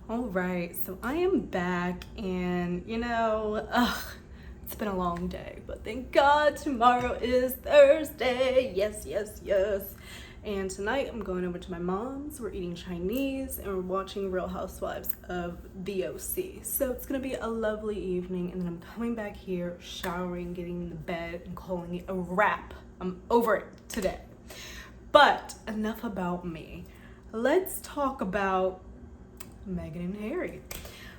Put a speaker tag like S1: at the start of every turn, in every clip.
S1: All right, so I am back, and it's been a long day, but thank God tomorrow is Thursday. Yes, yes, yes. And tonight I'm going over to my mom's. We're eating Chinese and we're watching Real Housewives of the OC. So it's gonna be a lovely evening, and then I'm coming back here, showering, getting in the bed, and calling it a wrap. I'm over it today. But enough about me. Let's talk about Meghan and Harry.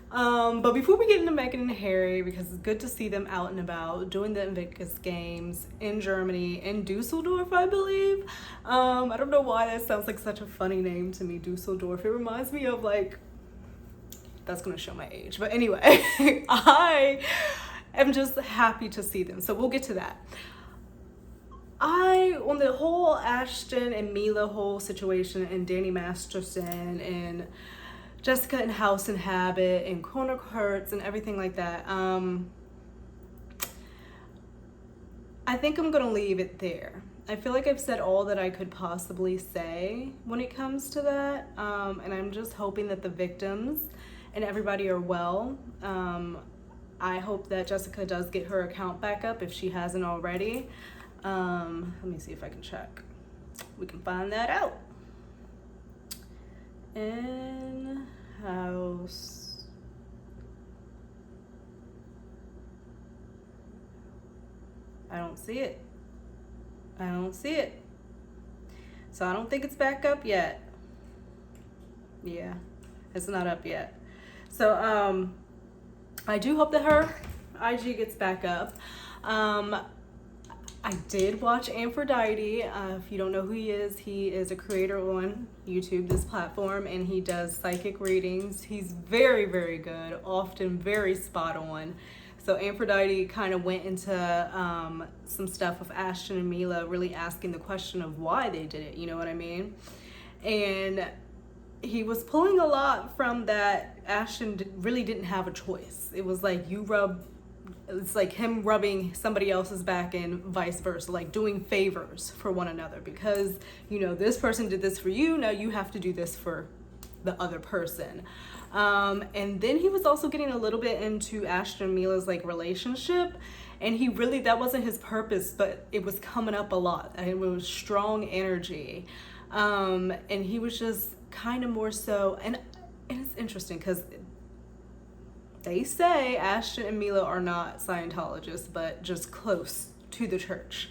S1: But before we get into Meghan and Harry, because it's good to see them out and about doing the Invictus games in Germany, in Dusseldorf, I believe. I don't know why that sounds like such a funny name to me, Dusseldorf. It reminds me of that's gonna show my age. But anyway, I am just happy to see them. So we'll get to that. On the whole Ashton and Mila whole situation, and Danny Masterson and Jessica and House and Habit and Corner Kurtz and everything like that, I think I'm gonna leave it there. I feel like I've said all that I could possibly say when it comes to that, and I'm just hoping that the victims and everybody are well. I hope that Jessica does get her account back up if she hasn't already. Let me see if I can check. We can find that out. And House. I don't see it. So I don't think it's back up yet. Yeah, it's not up yet. So I do hope that her IG gets back up. I did watch Aphrodite. If you don't know who he is a creator on YouTube, this platform, and he does psychic readings. He's very, very good, often very spot on. So Aphrodite kind of went into some stuff with Ashton and Mila, really asking the question of why they did it, you know what I mean? And he was pulling a lot from that Ashton really didn't have a choice. It was like it's like him rubbing somebody else's back and vice versa, like doing favors for one another, because this person did this for you, now you have to do this for the other person. And then he was also getting a little bit into Ashton and Mila's relationship, and that wasn't his purpose, but it was coming up a lot, and it was strong energy, and he was just kind of more so, and it's interesting because they say Ashton and Mila are not Scientologists, but just close to the church.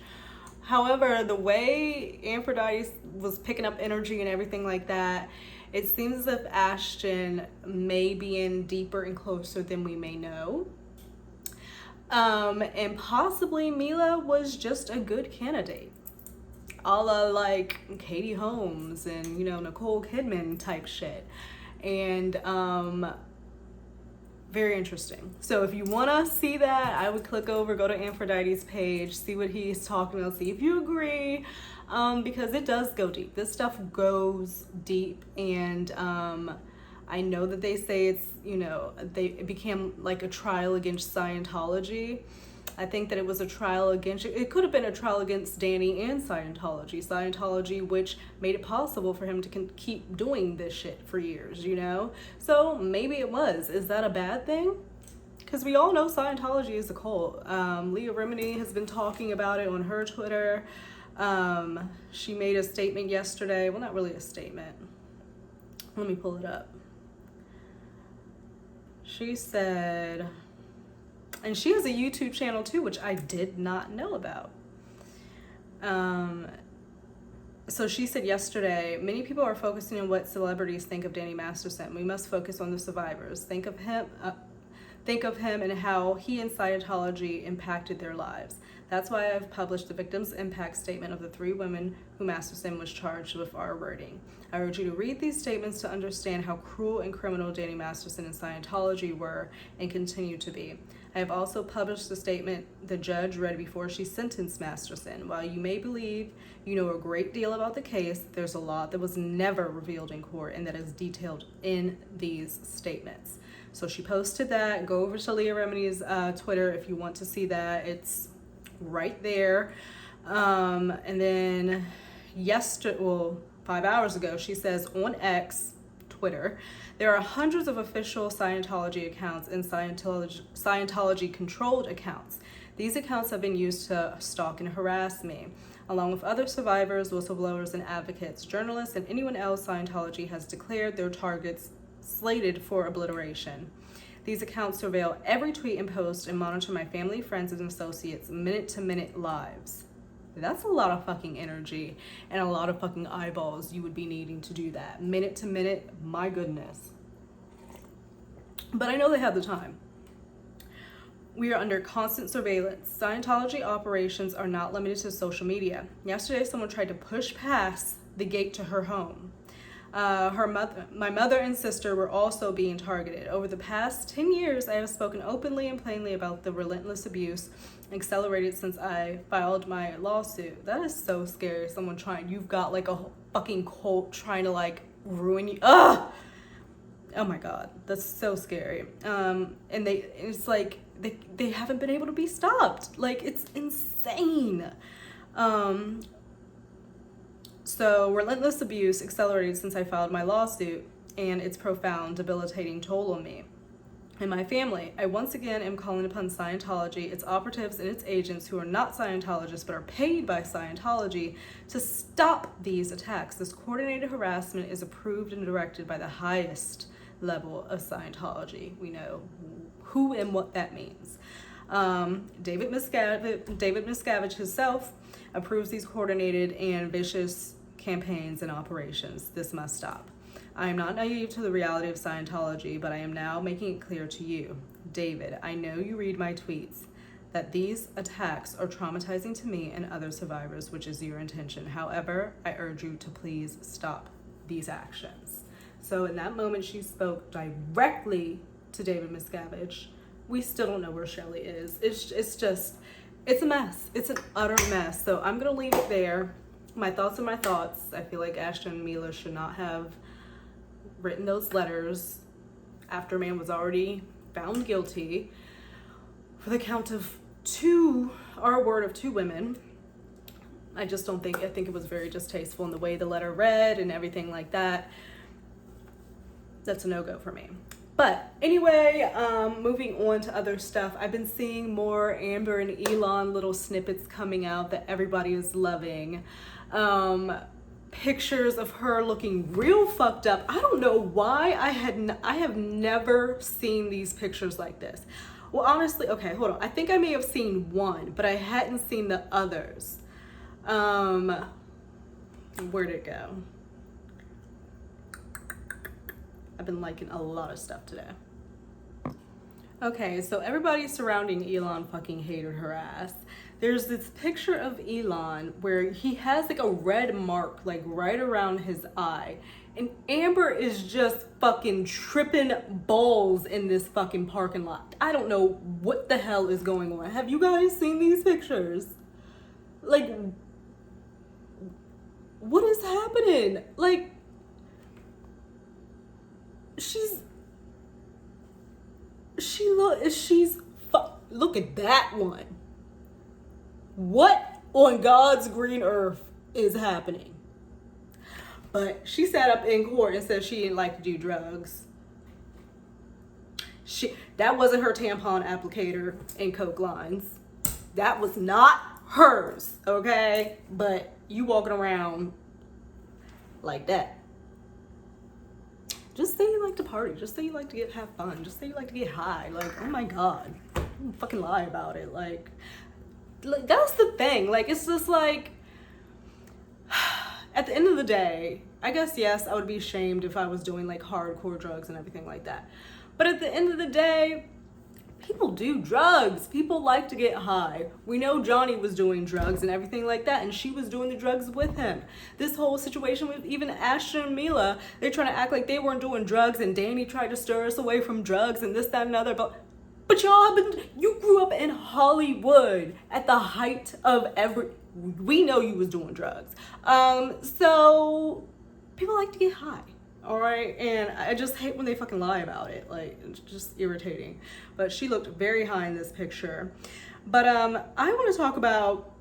S1: However, the way Aphrodite was picking up energy and everything like that, it seems as if Ashton may be in deeper and closer than we may know. And possibly Mila was just a good candidate, a la Katie Holmes and Nicole Kidman type shit. And very interesting. So if you want to see that, I would go to Aphrodite's page, see what he's talking about, see if you agree, because it does go deep. This stuff goes deep, and I know that they say it became like a trial against Scientology. I think that it was a trial it could have been a trial against Danny and Scientology, which made it possible for him to keep doing this shit for years, So maybe it was. Is that a bad thing? Because we all know Scientology is a cult. Leah Remini has been talking about it on her Twitter. She made a statement yesterday. Well, not really a statement. Let me pull it up. She said... And she has a YouTube channel too, which I did not know about. So she said yesterday, many people are focusing on what celebrities think of Danny Masterson. We must focus on the survivors. Think of him and how he and Scientology impacted their lives. That's why I've published the victim's impact statement of the 3 women who Masterson was charged with R-wording. I urge you to read these statements to understand how cruel and criminal Danny Masterson and Scientology were and continue to be. I have also published the statement the judge read before she sentenced Masterson. While you may believe you know a great deal about the case, there's a lot that was never revealed in court and that is detailed in these statements. So she posted that. Go over to Leah Remini's Twitter if you want to see that. It's right there. And then 5 hours ago, she says on X, Twitter. There are hundreds of official Scientology accounts and Scientology-controlled accounts. These accounts have been used to stalk and harass me, along with other survivors, whistleblowers, and advocates, journalists, and anyone else Scientology has declared their targets slated for obliteration. These accounts surveil every tweet and post and monitor my family, friends, and associates' minute-to-minute lives. That's a lot of fucking energy and a lot of fucking eyeballs you would be needing to do that. Minute to minute, my goodness. But I know they have the time. We are under constant surveillance. Scientology operations are not limited to social media. Yesterday, someone tried to push past the gate to her home. My mother and sister were also being targeted. Over the past 10 years, I have spoken openly and plainly about the relentless abuse accelerated since I filed my lawsuit. That is so scary. Someone you've got like a fucking cult trying to like ruin you. Ugh! Oh my God, that's so scary. And it's like they haven't been able to be stopped. Like, it's insane. So relentless abuse accelerated since I filed my lawsuit, and its profound, debilitating toll on me and my family. I once again am calling upon Scientology, its operatives, and its agents who are not Scientologists but are paid by Scientology to stop these attacks. This coordinated harassment is approved and directed by the highest level of Scientology. We know who and what that means. David Miscavige himself approves these coordinated and vicious campaigns and operations. This must stop. I am not naive to the reality of Scientology, but I am now making it clear to you, David, I know you read my tweets, that these attacks are traumatizing to me and other survivors, which is your intention. However, I urge you to please stop these actions. So in that moment, she spoke directly to David Miscavige. We still don't know where Shelley is. It's a mess. It's an utter mess. So I'm going to leave it there. My thoughts are my thoughts. I feel like Ashton and Mila should not have written those letters after man was already found guilty for the count of two women. I think it was very distasteful in the way the letter read and everything like that. That's a no-go for me. But anyway, moving on to other stuff. I've been seeing more Amber and Elon little snippets coming out that everybody is loving. Pictures of her looking real fucked up. I don't know why I have never seen these pictures like this. Well, honestly, okay, hold on. I think I may have seen one, but I hadn't seen the others. Where'd it go? I've been liking a lot of stuff today. Okay, so everybody surrounding Elon fucking hated her ass. There's this picture of Elon where he has like a red mark like right around his eye. And Amber is just fucking tripping balls in this fucking parking lot. I don't know what the hell is going on. Have you guys seen these pictures? Like, what is happening? Like, look at that one. What on God's green earth is happening? But she sat up in court and said she didn't like to do drugs. That wasn't her tampon applicator and Coke lines. That was not hers, okay? But you walking around like that. Just say you like to party. Just say you like to have fun. Just say you like to get high. Like, oh my God. Don't fucking lie about it. Like that's the thing. Like, it's just like, at the end of the day, I guess, yes, I would be ashamed if I was doing like hardcore drugs and everything like that. But at the end of the day, people do drugs. People like to get high. We know Johnny was doing drugs and everything like that, and she was doing the drugs with him. This whole situation with even Ashton and Mila, they're trying to act like they weren't doing drugs, and Danny tried to stir us away from drugs and this, that, and other. But y'all you grew up in Hollywood at the height of we know you was doing drugs. So people like to get high. All right, and I just hate when they fucking lie about it. Like, it's just irritating. But she looked very high in this picture. But I want to talk about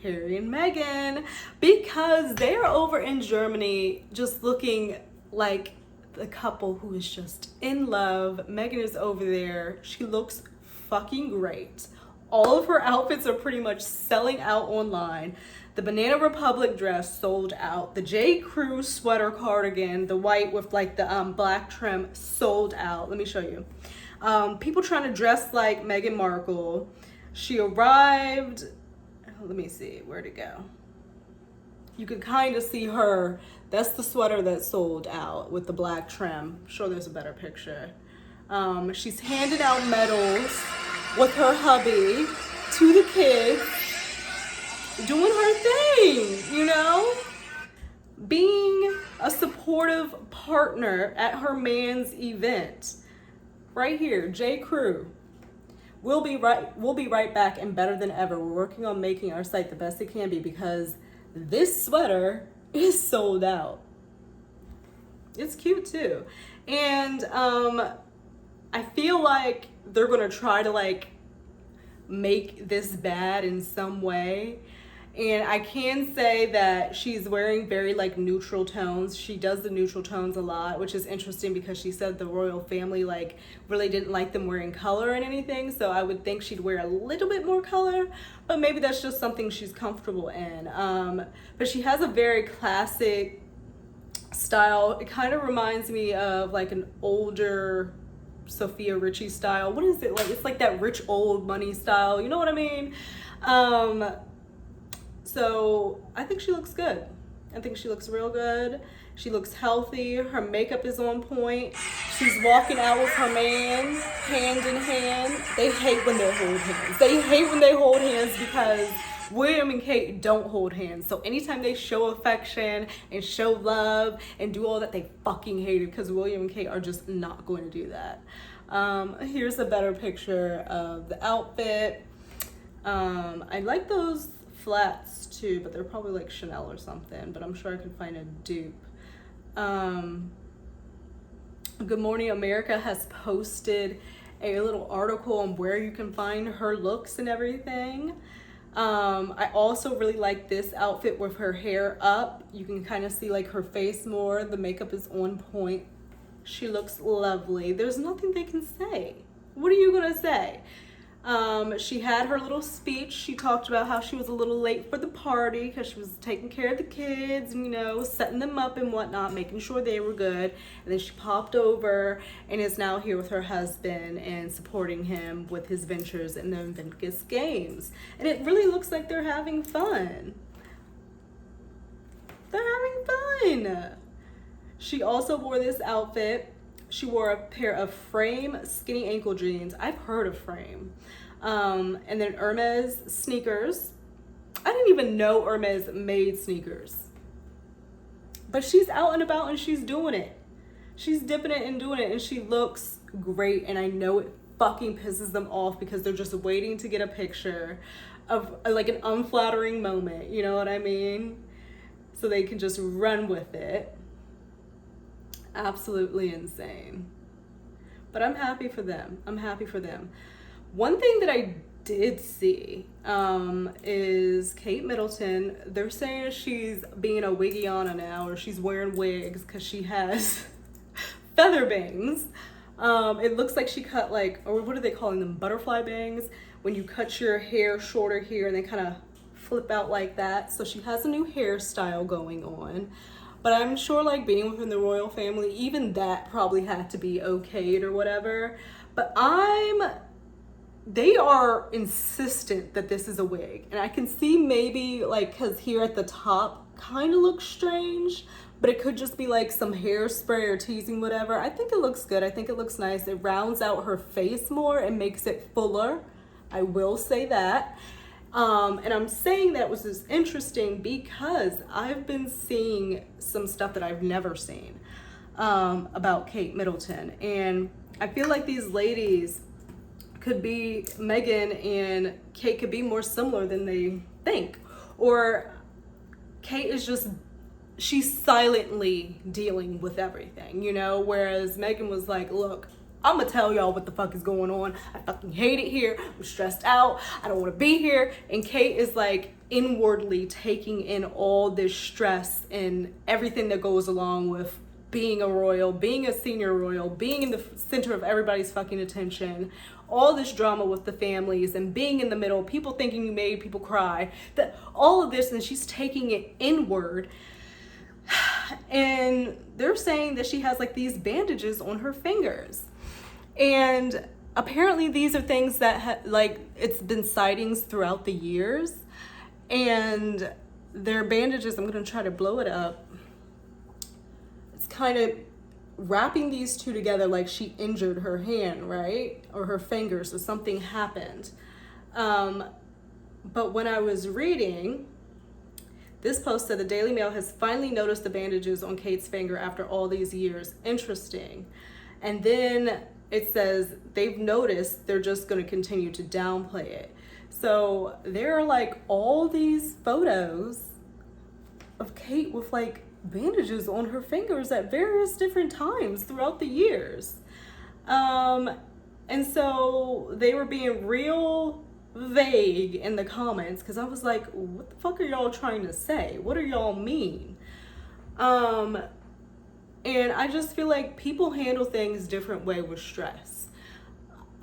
S1: Harry and Meghan, because they're over in Germany just looking like the couple who is just in love. Meghan is over there. She looks fucking great. All of her outfits are pretty much selling out online. The Banana Republic dress sold out. The J. Crew sweater cardigan, the white with like the black trim, sold out. Let me show you. People trying to dress like Meghan Markle. She arrived, let me see, where'd it go? You can kind of see her. That's the sweater that sold out with the black trim. I'm sure there's a better picture. She's handing out medals with her hubby to the kids, doing her thing, you know? Being a supportive partner at her man's event. Right here, J. Crew. We'll be right back and better than ever. We're working on making our site the best it can be because this sweater is sold out. It's cute too. And I feel like they're gonna try to like make this bad in some way. And I can say that she's wearing very like neutral tones. She does the neutral tones a lot, which is interesting because she said the royal family like really didn't like them wearing color and anything. So I would think she'd wear a little bit more color, but maybe that's just something she's comfortable in. But she has a very classic style. It kind of reminds me of like an older Sophia Richie style. What is it like? It's like that rich old money style. You know what I mean? So I think she looks good. I think she looks real good. She looks healthy. Her makeup is on point. She's walking out with her man, hand in hand. They hate when they hold hands. They hate when they hold hands because William and Kate don't hold hands. So anytime they show affection and show love and do all that, they fucking hate it because William and Kate are just not going to do that. Here's a better picture of the outfit. I like those flats too, but they're probably like Chanel or something, but I'm sure I could find a dupe. Good Morning America has posted a little article on where you can find her looks and everything. I also really like this outfit with her hair up. You can kind of see like her face more. The makeup is on point. She looks lovely. There's nothing they can say. What are you gonna say? She had her little speech. She talked about how she was a little late for the party because she was taking care of the kids and, you know, setting them up and whatnot, making sure they were good. And then she popped over and is now here with her husband and supporting him with his ventures in the Invictus games. And it really looks like they're having fun. They're having fun. She also wore this outfit. She wore a pair of Frame skinny ankle jeans. I've heard of Frame. And then Hermes sneakers. I didn't even know Hermes made sneakers. But she's out and about and she's doing it. She's dipping it and doing it and she looks great. And I know it fucking pisses them off because they're just waiting to get a picture of like an unflattering moment. You know what I mean? So they can just run with it. Absolutely insane. But I'm happy for them. I'm happy for them. One thing that I did see is Kate Middleton. They're saying she's being a wiggiana now, or she's wearing wigs because she has feather bangs. It looks like she cut like, or what are they calling them? Butterfly bangs? When you cut your hair shorter here and then kind of flip out like that. So she has a new hairstyle going on. But I'm sure like being within the royal family, even that probably had to be okayed or whatever. But they are insistent that this is a wig. And I can see maybe like, cause here at the top kind of looks strange, but it could just be like some hairspray or teasing, whatever. I think it looks good. I think it looks nice. It rounds out her face more and makes it fuller. I will say that. And I'm saying that was just interesting because I've been seeing some stuff that I've never seen about Kate Middleton. And I feel like these ladies could be, Meghan and Kate could be more similar than they think. Or Kate is just, she's silently dealing with everything, you know? Whereas Meghan was like, look, I'm gonna tell y'all what the fuck is going on. I fucking hate it here. I'm stressed out. I don't wanna be here. And Kate is like inwardly taking in all this stress and everything that goes along with being a royal, being a senior royal, being in the center of everybody's fucking attention, all this drama with the families and being in the middle, people thinking you made people cry, that all of this, and she's taking it inward. And they're saying that she has like these bandages on her fingers. And apparently these are things that like it's been sightings throughout the years. And their bandages, I'm going to try to blow it up. It's kind of wrapping these two together like she injured her hand, right? Or her finger, so something happened. But when I was reading, this post said the Daily Mail has finally noticed the bandages on Kate's finger after all these years. Interesting. And then it says they've noticed, they're just going to continue to downplay it. So there are like all these photos of Kate with like bandages on her fingers at various different times throughout the years. And so they were being real vague in the comments because I was like, what the fuck are y'all trying to say? What do y'all mean? And I just feel like people handle things different way with stress.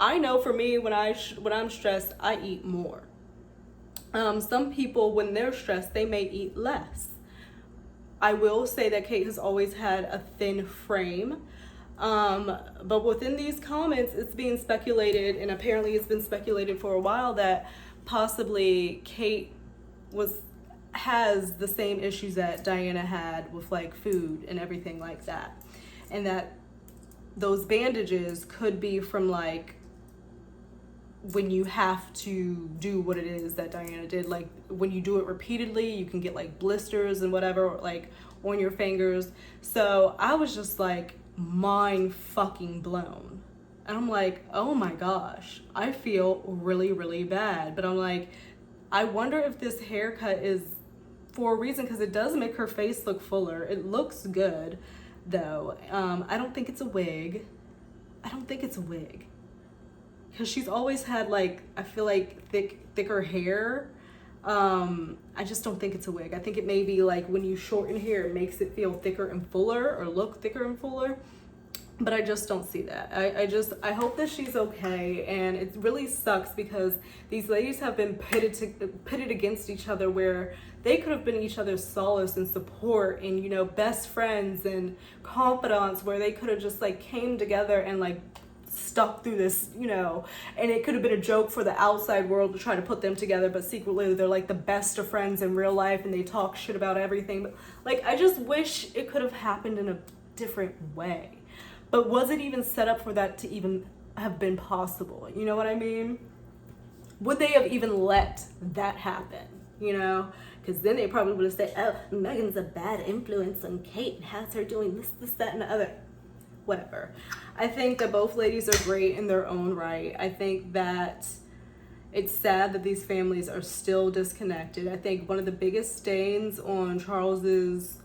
S1: I know for me, when I'm stressed, I eat more. Some people, when they're stressed, they may eat less. I will say that Kate has always had a thin frame. But within these comments, it's being speculated, and apparently it's been speculated for a while, that possibly Kate has the same issues that Diana had with like food and everything like that. And that those bandages could be from like when you have to do what it is that Diana did. Like when you do it repeatedly, you can get like blisters and whatever, like on your fingers. So I was just like mind fucking blown. And I'm like, oh my gosh, I feel really, really bad. But I'm like, I wonder if this haircut is for a reason, because it does make her face look fuller. It looks good though. I don't think it's a wig. Because she's always had like, I feel like thicker hair. I just don't think it's a wig. I think it may be like when you shorten hair, it makes it feel thicker and fuller, or look thicker and fuller. But I just don't see that. I hope that she's okay. And it really sucks because these ladies have been pitted against each other, where they could have been each other's solace and support and, you know, best friends and confidants, where they could have just like came together and like stuck through this, you know, and it could have been a joke for the outside world to try to put them together, but secretly they're like the best of friends in real life and they talk shit about everything. But like, I just wish it could have happened in a different way. But was it even set up for that to even have been possible? You know what I mean? Would they have even let that happen? You know? Because then they probably would have said, oh, Meghan's a bad influence on Kate and has her doing this, that, and the other. Whatever. I think that both ladies are great in their own right. I think that it's sad that these families are still disconnected. I think one of the biggest stains on Charles's,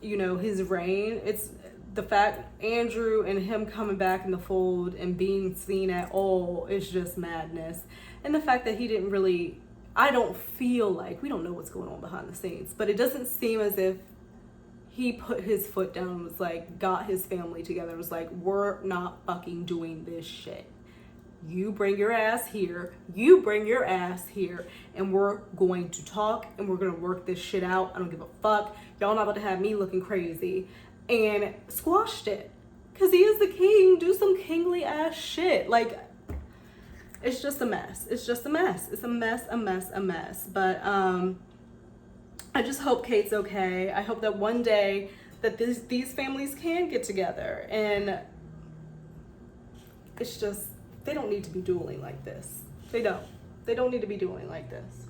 S1: you know, his reign, it's the fact Andrew and him coming back in the fold and being seen at all is just madness. And the fact that he didn't really, I don't feel like, we don't know what's going on behind the scenes, but it doesn't seem as if he put his foot down and was like, got his family together, was like, we're not fucking doing this shit. You bring your ass here, you bring your ass here, and we're going to talk and we're gonna work this shit out. I don't give a fuck. Y'all not about to have me looking crazy. And squashed it. Because he is the king. Do some kingly ass shit. Like, it's just a mess. It's just a mess. It's a mess, a mess, a mess. But I just hope Kate's okay. I hope that one day that these families can get together. And it's just, they don't need to be dueling like this. They don't. They don't need to be dueling like this.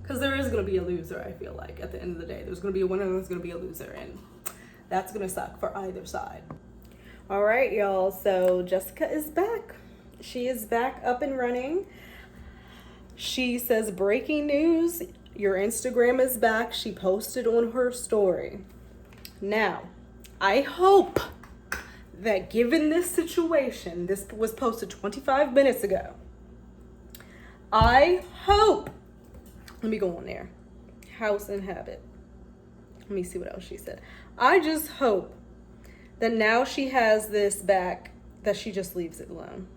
S1: Because there is going to be a loser, I feel like, at the end of the day. There's going to be a winner and there's going to be a loser. And that's going to suck for either side. All right, y'all. So Jessica is back. She is back up and running. She says, breaking news, your Instagram is back. She posted on her story. Now, I hope that given this situation, this was posted 25 minutes ago. I hope Let me go on there. House and habit. Let me see what else she said. I just hope that now she has this back, that she just leaves it alone.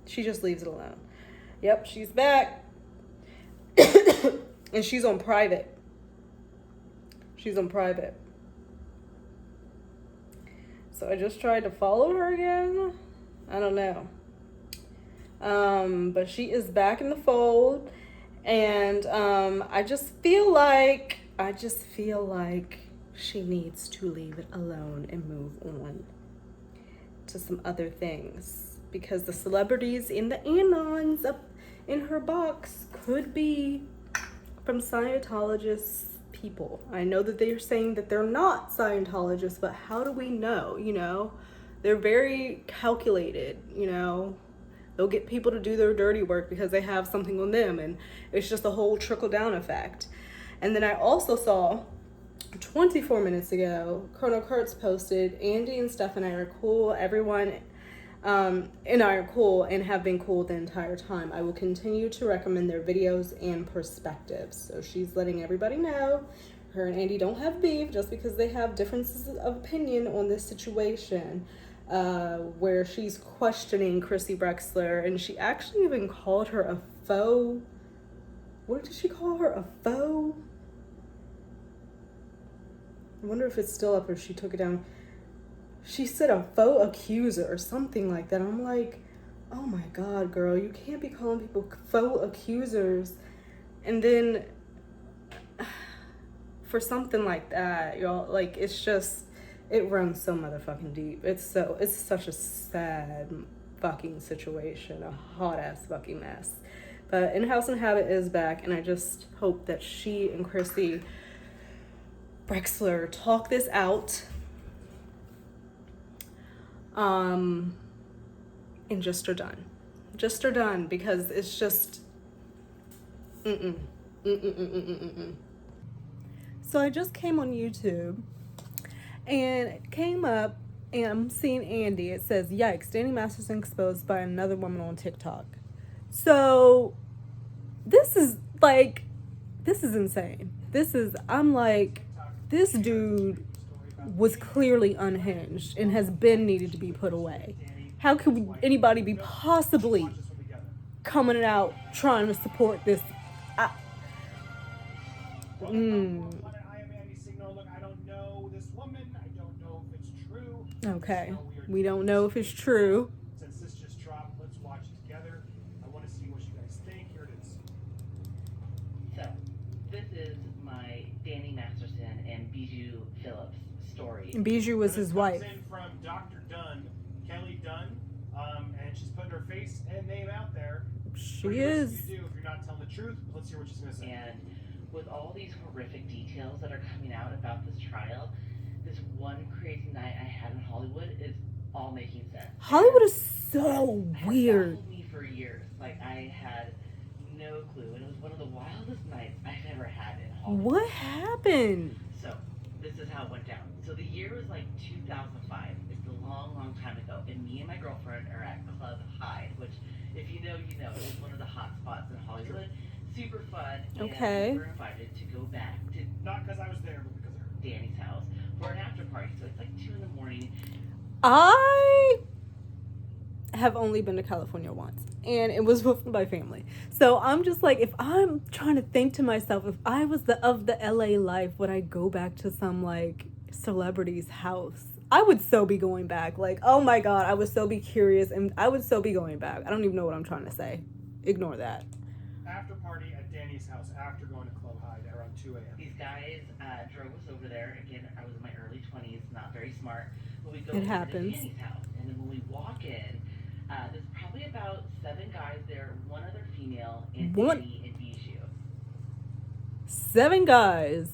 S1: She just leaves it alone. Yep, she's back. And she's on private. She's on private. So I just tried to follow her again. I don't know. But she is back in the fold. And I just feel like she needs to leave it alone and move on to some other things. Because the celebrities in the anons up in her box could be from Scientologists people. I know that they're saying that they're not Scientologists, but how do we know? You know, they're very calculated, you know. They'll get people to do their dirty work because they have something on them, and it's just a whole trickle down effect. And then I also saw 24 minutes ago, Colonel Kurtz posted, Andy and Steph and I are cool. Everyone and I are cool and have been cool the entire time. I will continue to recommend their videos and perspectives. So she's letting everybody know her and Andy don't have beef just because they have differences of opinion on this situation, where she's questioning Chrissy Brexler, and she actually even called her a faux. What did she call her? A faux? I wonder if it's still up or she took it down. She said a faux accuser or something like that. I'm like, oh my God, girl, you can't be calling people faux accusers. And then for something like that, y'all, like, it's just, it runs so motherfucking deep. It's such a sad fucking situation, a hot ass fucking mess. But In House and Habit is back, and I just hope that she and Chrissy Brexler talk this out. And just are done. Just are done, because it's just So I just came on YouTube and it came up and I'm seeing Andy. It says, yikes, Danny Masterson exposed by another woman on TikTok. So this is insane. I'm like, this dude was clearly unhinged and has been needed to be put away. How could anybody be possibly coming out trying to support this?
S2: I am Andy Signal. Look, I don't know this woman. I don't know if it's true.
S1: Okay, we don't know if it's true.
S2: Since this just dropped, let's watch it together. I want to see what you guys think. Here it is.
S3: So, this is my Danny Masterson and Bijou Phillips story.
S1: And Bijou was his wife.
S2: Comes in from Dr. Dunn, Kelly Dunn, and she's putting her face and name out there.
S1: She is.
S2: What you do if you're not telling the truth, let's hear what she's going to say.
S3: And with all these horrific details that are coming out about this trial, this one crazy night I had in Hollywood is all making sense.
S1: Hollywood is so weird.
S3: It baffled me for years. Like, I had no clue, and it was one of the wildest nights I've ever had in Hollywood.
S1: What happened?
S3: So, this is how it went down. So the year was like 2005. It's a long, long time ago. And me and my girlfriend are at Club Hyde, which, if you know, you know. It was one of the hot spots in Hollywood. Super fun.
S1: Okay.
S3: And we were invited to go back to
S2: Not because I was there, but because of her.
S3: Danny's house for an after party. So it's like 2 a.m.
S1: I have only been to California once, and it was with my family. So I'm just like, if I'm trying to think to myself, if I was of the LA life, would I go back to some like celebrity's house? I would so be going back. Like, oh my God, I would so be curious, and I would so be going back. I don't even know what I'm trying to say. Ignore that.
S2: After party at Danny's house after going to Club Hyde at around 2 a.m.
S3: These guys drove us over there. Again, I was in my early 20s, not very smart. But we go
S1: It
S3: over
S1: happens.
S3: to Danny's house, and then when we walk in, there's probably about 7 guys there, 1 other female, and Danny and Bijou.
S1: 7 guys,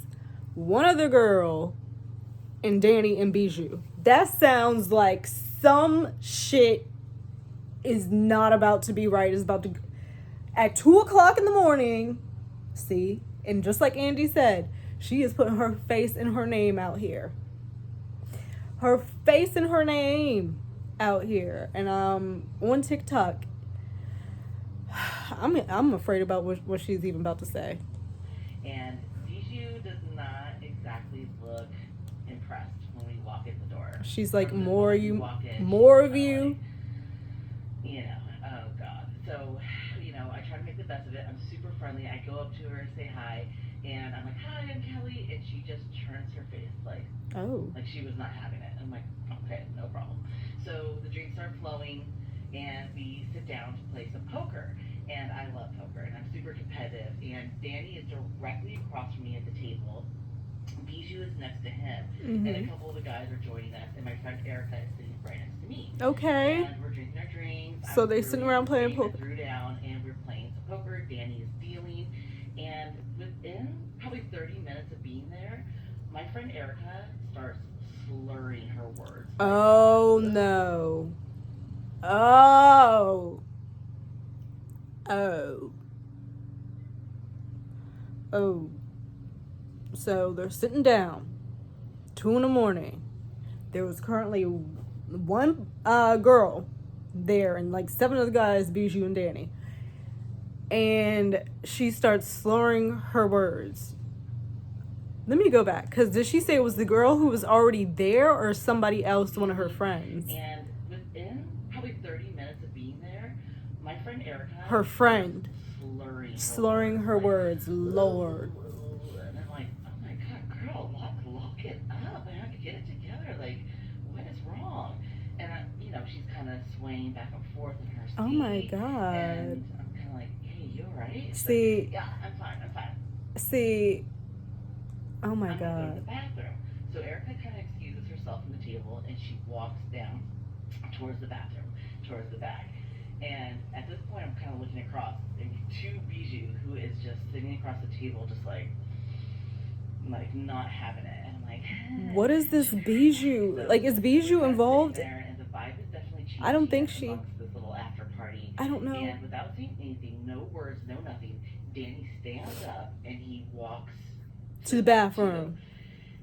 S1: 1 other girl, and Danny and Bijou. That sounds like some shit is not about to be right. It's about to... At 2 o'clock in the morning, see? And just like Andy said, she is putting her face and her name out here. Her face and her name out here. And on TikTok, I'm afraid about what she's even about to say.
S3: And Bijou does not exactly look impressed when we walk in the door.
S1: She's like,
S3: From the
S1: more
S3: moment we
S1: you,
S3: walk in,
S1: more
S3: she's
S1: of
S3: kinda
S1: you.
S3: like, you know, oh God. So, you know, I try to make the best of it. I'm super friendly. I go up to her, say hi, and I'm like, hi, I'm Kelly. And she just turns her face
S1: Oh.
S3: like she was not having it. I'm like, okay, no problem. So the drinks start flowing, and we sit down to play some poker. And I love poker, and I'm super competitive. And Danny is directly across from me at the table. Bijou is next to him, and a couple of the guys are joining us, and my friend Erica is sitting right next to me.
S1: Okay.
S3: And we're drinking our drinks.
S1: So they sitting around playing poker.
S3: Threw down, and we're playing some poker. Danny is dealing, and within probably 30 minutes of being there, my friend Erica starts slurring her words.
S1: Oh no. Oh. Oh. Oh. So they're sitting down. 2 a.m. There was currently one girl there, and like 7 of the guys, Bijou and Danny. And she starts slurring her words. Let me go back, because did she say it was the girl who was already there or somebody else, one of her friends?
S3: And within probably 30 minutes of being there, my friend Erica,
S1: her friend,
S3: slurring her
S1: words. Lord.
S3: And I'm like, oh my God, girl, lock it up. I have to get it together. Like, what is wrong? And you know, she's kind of swaying back and forth in her seat.
S1: Oh my God.
S3: And I'm kind of like, hey, you alright?
S1: See.
S3: Like, yeah, I'm fine.
S1: See. Oh my
S3: I'm gonna go to the
S1: God.
S3: bathroom. So Erica kind of excuses herself from the table, and she walks down towards the bathroom, towards the back. And at this point, I'm kind of looking across, and to Bijou, who is just sitting across the table, just like not having it. And I'm like,
S1: what is this Bijou?
S3: So
S1: like, is Bijou involved?
S3: There, and the vibe is definitely changing.
S1: I don't think she.
S3: Amongst this little after party.
S1: I don't know.
S3: And without saying anything, no words, no nothing, Danny stands up and he walks
S1: to the bathroom.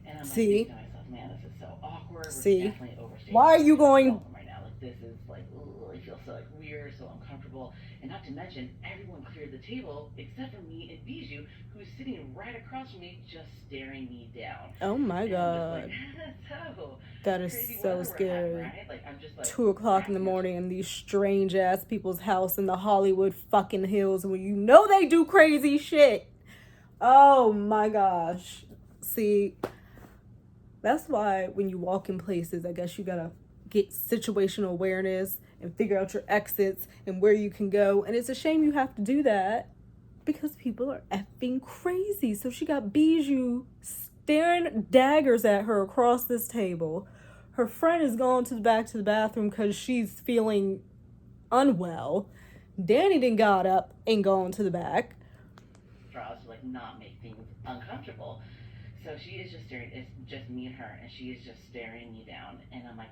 S3: And I'm
S1: See?
S3: like thinking to myself, man, this is so awkward.
S1: See?
S3: We're definitely overstating.
S1: Why are you going?
S3: Right now, like this is like, ooh, I feel so like weird, so uncomfortable, and not to mention everyone cleared the table except for me and Bijou, who's sitting right across from me, just staring me down.
S1: Oh my
S3: And
S1: God.
S3: I'm just like, so
S1: That is
S3: crazy
S1: so
S3: weather we're
S1: scary.
S3: having, right? Like, I'm just like
S1: 2 o'clock in the morning in these strange ass people's house in the Hollywood fucking hills where you know they do crazy shit. Oh my gosh. See, that's why when you walk in places, I guess you gotta get situational awareness and figure out your exits and where you can go. And it's a shame you have to do that because people are effing crazy. So she got Bijou staring daggers at her across this table. Her friend is going to the back to the bathroom because she's feeling unwell. Danny then got up and gone to the back.
S3: Straws to like not make things uncomfortable. So she is just staring. It's just me and her, and she is just staring me down. And I'm like,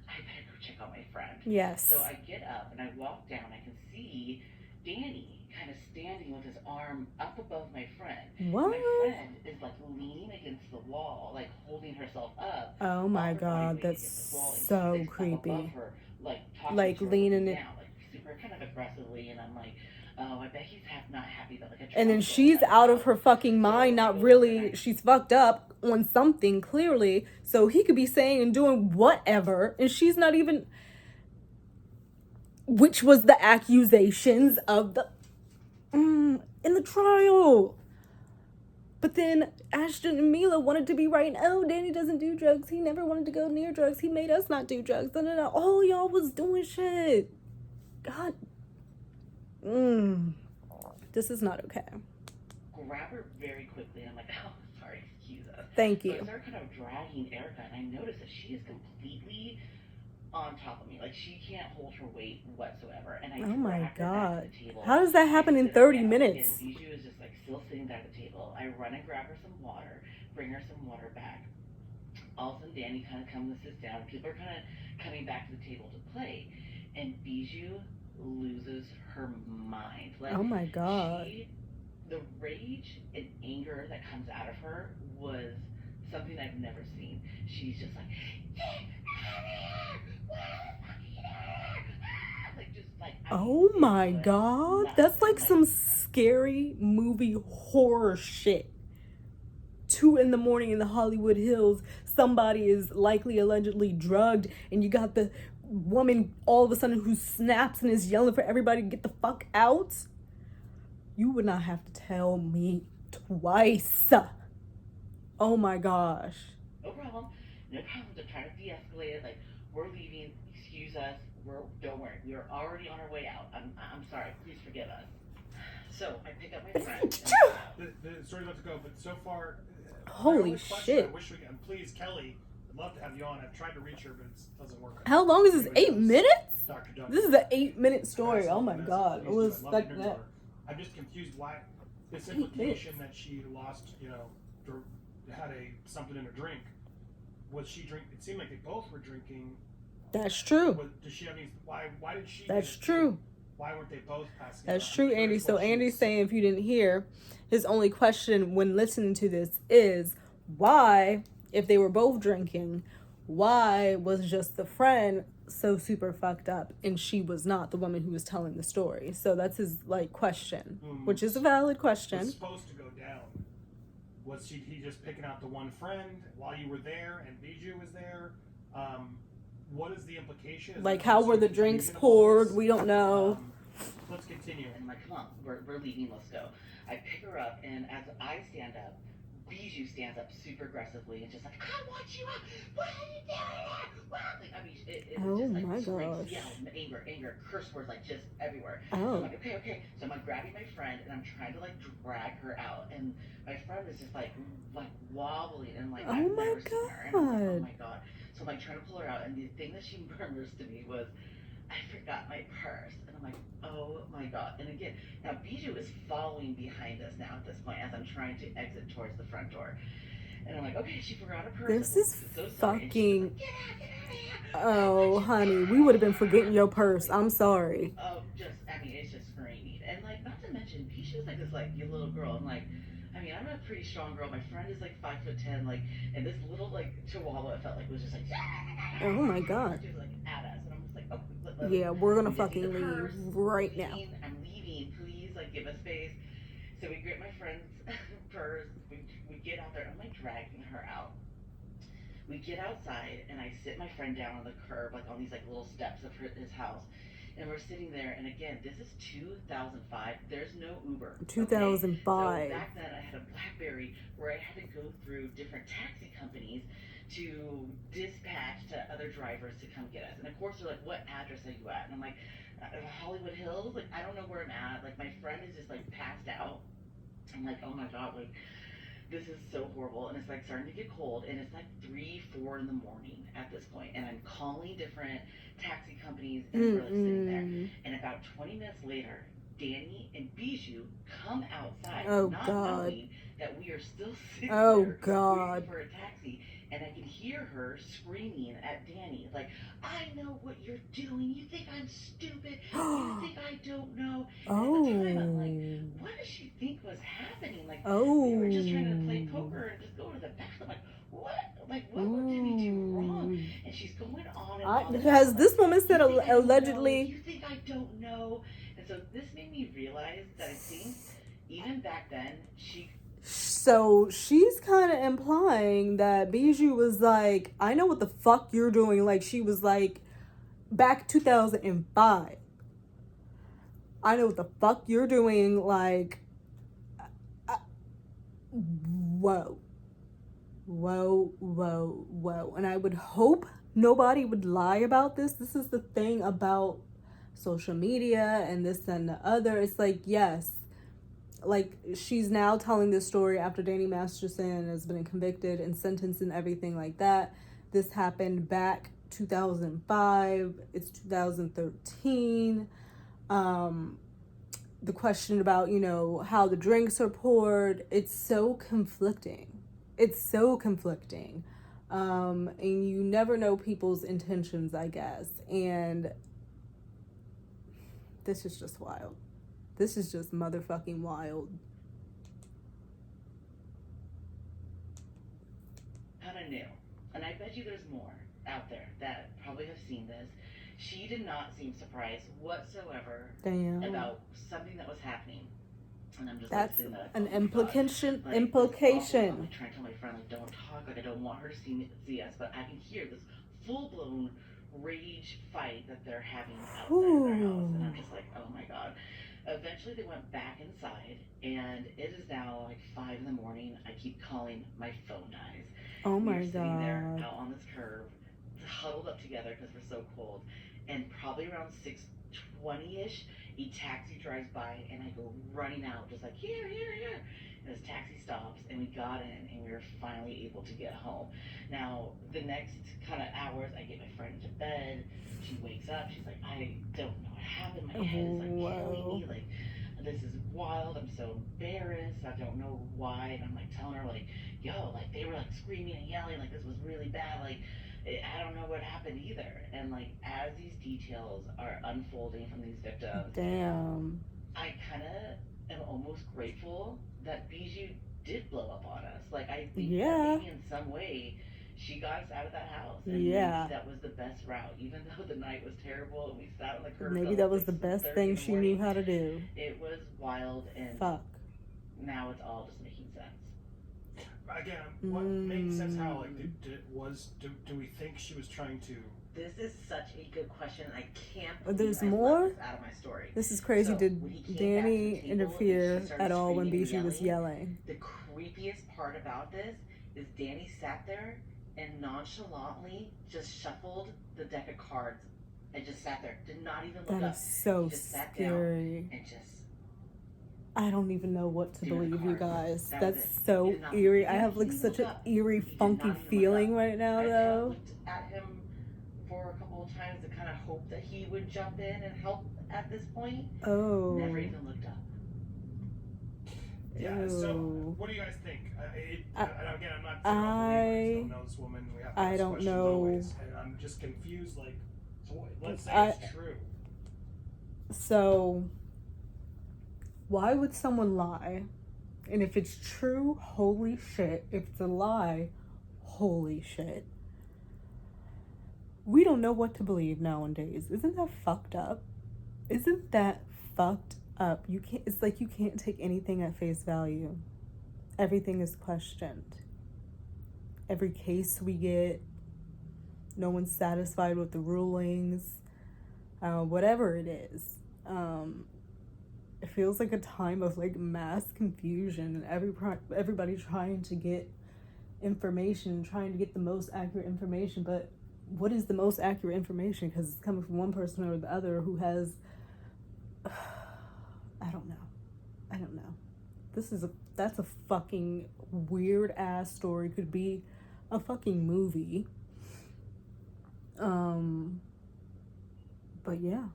S3: I better go check on my friend.
S1: Yes.
S3: So I get up and I walk down. I can see Danny kind of standing with his arm up above my friend.
S1: What?
S3: My friend is like leaning against the wall, like holding herself up.
S1: Oh my God, that's so creepy.
S3: Her,
S1: like leaning it
S3: down, like super kind of aggressively, and I'm like, oh, I bet he's not happy that like a
S1: and then she's out of her fucking mind, not really, she's fucked up on something clearly, so he could be saying and doing whatever, and she's not even, which was the accusations of the in the trial. But then Ashton and Mila wanted to be right. Oh, Danny doesn't do drugs. He never wanted to go near drugs. He made us not do drugs. All y'all was doing shit. God. This is not okay.
S3: Grab her very quickly. And I'm like, oh, sorry, excuse us.
S1: Thank you.
S3: So I start kind of dragging Erica, and I notice that she is completely on top of me. Like, she can't hold her weight whatsoever. And I
S1: oh my
S3: God.
S1: God.
S3: To the table.
S1: How does that happen in 30 minutes?
S3: And Bijou is just like still sitting there at the table. I run and grab her some water, bring her some water back. All of a sudden, Danny kind of comes and sits down. People are kind of coming back to the table to play. And Bijou loses her mind. Like,
S1: oh my God.
S3: The rage and anger that comes out of her was something I've never seen. She's just like,
S1: oh my God, that's like some scary movie horror shit. 2 in the morning in the Hollywood Hills, somebody is likely allegedly drugged, and you got the woman all of a sudden who snaps and is yelling for everybody to get the fuck out. You would not have to tell me twice. Oh my gosh.
S3: No problem. No problem. They're trying to de-escalate it. Like, we're leaving. Excuse us. Don't worry. We are already on our way out. I'm sorry. Please forgive us. So I pick up my friend.
S2: The story's about to go, but so far,
S1: holy shit!
S2: I wish we could. Please, Kelly, I'd love to have you on. I've tried to reach her, but it doesn't work.
S1: How long is this? 8 minutes?
S2: Dr. Dunn.
S1: This is an 8-minute story. Oh my god! I was stuck that.
S2: I'm just confused why this implication that she lost, had something in her drink. Was she drink? It seemed like they both were drinking.
S1: That's true.
S2: Does she have any? Why did she?
S1: That's true.
S2: Why weren't they both passing?
S1: That's true, Andy. So Andy's saying, if you didn't hear, his only question when listening to this is why, if they were both drinking, why was just the friend so super fucked up and she was not the woman who was telling the story? So that's his question, which is a valid question.
S2: What's supposed to go down? Was he just picking out the one friend while you were there and Bijou was there? What is the implication?
S1: How were the drinks poured? We don't know.
S2: Let's continue.
S3: And I'm like, come on, we're leaving, let's go. I pick her up, and as I stand up, Bijou stands up super aggressively and just like, I want you up! What are you doing? It's
S1: oh
S3: just like
S1: my
S3: screams,
S1: gosh.
S3: anger, curse words just everywhere.
S1: Oh.
S3: So I'm like, okay. So I'm grabbing my friend and I'm trying to drag her out, and my friend is just like wobbling and
S1: oh
S3: I've
S1: my
S3: never
S1: god.
S3: seen her. And I'm like, oh my god. So I'm trying to pull her out, and the thing that she murmurs to me was, I forgot my purse. And I'm like, oh my god. And again, now Bijou is following behind us now at this point as I'm trying to exit towards the front door. And I'm like, okay, she forgot her purse.
S1: This is
S3: so
S1: fucking.
S3: Like, get out
S1: oh, honey, we would have been forgetting your purse. I'm sorry.
S3: Oh, it's just screaming. And not to mention, Bijou's like this your little girl. I'm like, I'm a pretty strong girl. My friend is 5'10", and this little chihuahua, it felt was just
S1: oh my god.
S3: She was at us, and I'm just like, oh,
S1: yeah, we're gonna fucking leave right now.
S3: I'm leaving. Please, give us space. So we grab my friend's purse. We get out there. I'm dragging her out. We get outside, and I sit my friend down on the curb, on these little steps of his house. And we're sitting there, and again, this is 2005. There's no Uber.
S1: 2005.
S3: Okay? So back then, I had a BlackBerry where I had to go through different taxi companies to dispatch to other drivers to come get us. And of course, they're like, "What address are you at?" And I'm like, "Hollywood Hills." I don't know where I'm at. My friend is just passed out. I'm like, "Oh my god!" This is so horrible, and it's starting to get cold, and it's 3, 4 in the morning at this point, and I'm calling different taxi companies, and we're sitting there, and about 20 minutes later, Danny and Bijou come outside, not knowing that we are still sitting there waiting for a taxi, and I can hear her screaming at Danny, I know what you're doing, you think I'm stupid, you think I don't know, and at the time, I'm like, what does she think was happening? We were just trying to play poker and just go to the back. I'm like, what? What did we do wrong? And she's going on and on.
S1: Has this woman said allegedly?
S3: You think I don't know? And so this made me realize that I think even back then
S1: So she's kind of implying that Bijou was like, I know what the fuck you're doing. She was back 2005. I know what the fuck you're doing. Whoa. And I would hope nobody would lie about this. This is the thing about social media and this and the other. It's yes. She's now telling this story after Danny Masterson has been convicted and sentenced and everything like that. This happened back 2005. It's 2013. The question about, how the drinks are poured, it's so conflicting. And you never know people's intentions, I guess. And this is just wild. This is just motherfucking wild.
S3: Kind of new. And I bet you there's more out there that probably have seen this. She did not seem surprised whatsoever about something that was happening. And I'm just
S1: That's
S3: like, that,
S1: an
S3: oh my God.
S1: implication.
S3: Like,
S1: Implication.
S3: I'm like trying to tell my friend, like, don't talk. Like, I don't want her to see us, but I can hear this full blown rage fight that they're having outside of their house, and I'm just like, oh my God. Eventually, they went back inside, and it is now like 5 in the morning. I keep calling, my phone dies.
S1: Oh
S3: We
S1: my
S3: are sitting there
S1: God.
S3: out on this curb, huddled up together because we're so cold, and probably around 6:20ish, a taxi drives by, and I go running out, just like, here, here, here. And this taxi stops, and we got in, and we were finally able to get home. Now, the next kind of hours, I get my friend into bed. She wakes up. She's like, I don't know what happened. My head is like killing me. Like, this is wild. I'm so embarrassed. I don't know why. And I'm like telling her, like, yo, like, they were like screaming and yelling, like, this was really bad. Like, I don't know what happened either. And like, as these details are unfolding from these victims,
S1: Damn.
S3: I kind of am almost grateful that Bijou did blow up on us. Like, I think that maybe in some way she got us out of that house. And maybe that was the best route. Even though the night was terrible and we sat on the curb.
S1: Maybe that was the best thing she knew how to do.
S3: It was wild, and
S1: fuck.
S3: Now it's all just making sense.
S2: Again, what makes sense? How like do we think she was trying to?
S3: This is such a good question. I can't believe
S1: There's
S3: I
S1: more?
S3: left this out of my story.
S1: This is crazy.
S3: So,
S1: Did
S3: when he came
S1: Danny
S3: back to the table
S1: interfere
S3: and she started
S1: at all when
S3: screaming and
S1: Bijou was yelling?
S3: The creepiest part about this is Danny sat there and nonchalantly just shuffled the deck of cards and just sat there. Did not even look up.
S1: That is so
S3: He just sat
S1: scary.
S3: down and just.
S1: I don't even know what to believe, you guys. That's
S3: it.
S1: so
S3: He did not-
S1: eerie.
S3: he
S1: I
S3: didn't
S1: have like
S3: even
S1: such
S3: look
S1: an
S3: up.
S1: eerie,
S3: He did
S1: funky
S3: not even look
S1: feeling
S3: up.
S1: right now,
S3: I
S1: though.
S3: looked at him for a couple of times to kind of hope that he would jump in and help at this point.
S1: Oh.
S3: Never even looked up.
S2: Yeah.
S1: Ew.
S2: So, what do you guys think? Again, I'm not. I don't know this woman. We have to ask
S1: I don't
S2: questions
S1: know.
S2: always, and I'm just confused. Like, so let's say it's true.
S1: So, why would someone lie? And if it's true, holy shit. If it's a lie, holy shit. We don't know what to believe nowadays. Isn't that fucked up? Isn't that fucked up? It's like you can't take anything at face value. Everything is questioned. Every case we get, no one's satisfied with the rulings. Whatever it is. It feels like a time of like mass confusion and everybody trying to get information, trying to get the most accurate information. But what is the most accurate information? Because it's coming from one person or the other who has I don't know. That's a fucking weird ass story. Could be a fucking movie. But yeah,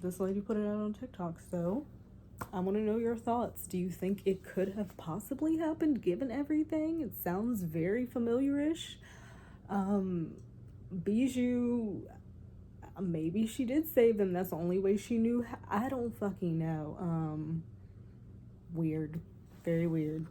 S1: this lady put it out on TikTok, so I want to know your thoughts. Do you think it could have possibly happened given everything? It sounds very familiar-ish. Bijou, maybe she did save them. That's the only way she knew. I don't fucking know. Weird. Very weird.